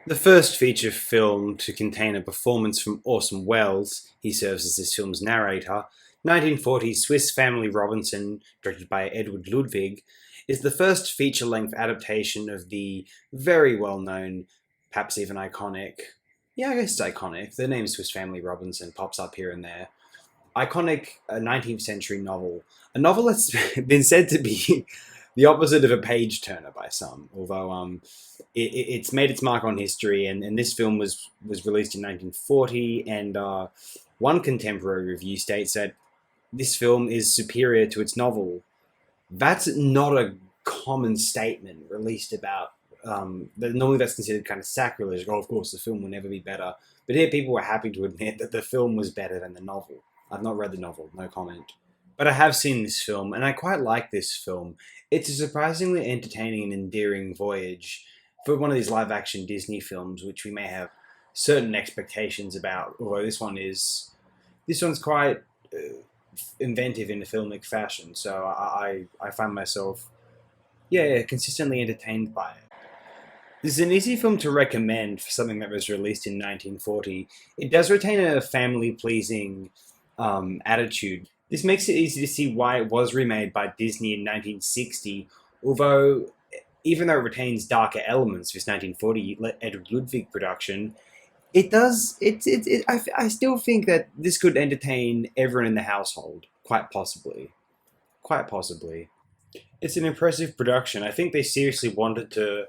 The first feature film to contain a performance from Orson Welles, he serves as this film's narrator, 1940's Swiss Family Robinson, directed by Edward Ludwig, is the first feature-length adaptation of the very well-known, perhaps even iconic, yeah, I guess it's iconic, the name Swiss Family Robinson pops up here and there, iconic 19th century novel. A novel that's been said to be the opposite of a page turner by some, although it's made its mark on history. And this film was released in 1940, and one contemporary review states that this film is superior to its novel. That's not a common statement released about. Normally, that's considered kind of sacrilege. Oh, of course, the film will never be better. But here, people were happy to admit that the film was better than the novel. I've not read the novel, no comment. But I have seen this film, and I quite like this film. It's a surprisingly entertaining and endearing voyage for one of these live action Disney films, which we may have certain expectations about. Although this one's quite inventive in a filmic fashion, so I find myself consistently entertained by it. This is an easy film to recommend for something that was released in 1940. It does retain a family pleasing attitude. This makes it easy to see why it was remade by Disney in 1960, although even though it retains darker elements of its 1940 Edward Ludwig production, it does. I still think that this could entertain everyone in the household, quite possibly. Quite possibly. It's an impressive production. I think they seriously wanted to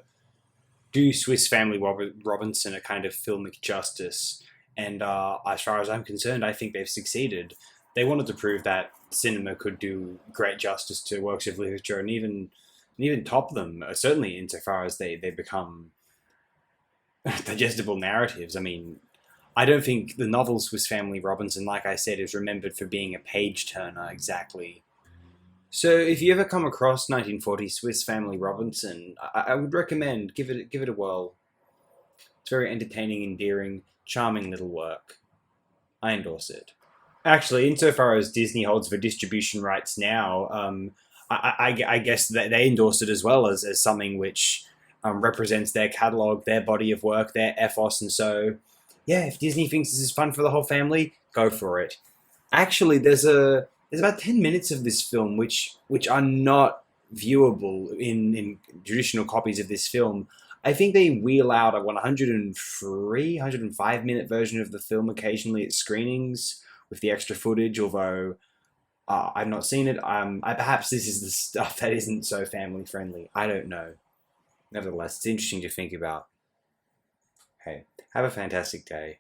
do Swiss Family Robinson a kind of filmic justice. And as far as I'm concerned, I think they've succeeded. They wanted to prove that cinema could do great justice to works of literature and even top them, certainly insofar as they become digestible narratives. I mean, I don't think the novel Swiss Family Robinson, like I said, is remembered for being a page turner exactly. So if you ever come across 1940 Swiss Family Robinson, I would recommend give it a whirl. It's very entertaining, endearing, charming little work. I endorse it. Actually, insofar as Disney holds the distribution rights now, I guess that they endorse it as well as something which represents their catalog, their body of work, their ethos, and so yeah, if Disney thinks this is fun for the whole family, go for it. Actually, there's about 10 minutes of this film which are not viewable in traditional copies of this film. I think they wheel out a 103, 105 minute version of the film occasionally at screenings with the extra footage, although I've not seen it. Perhaps this is the stuff that isn't so family friendly. I don't know. Nevertheless, it's interesting to think about. Hey, have a fantastic day.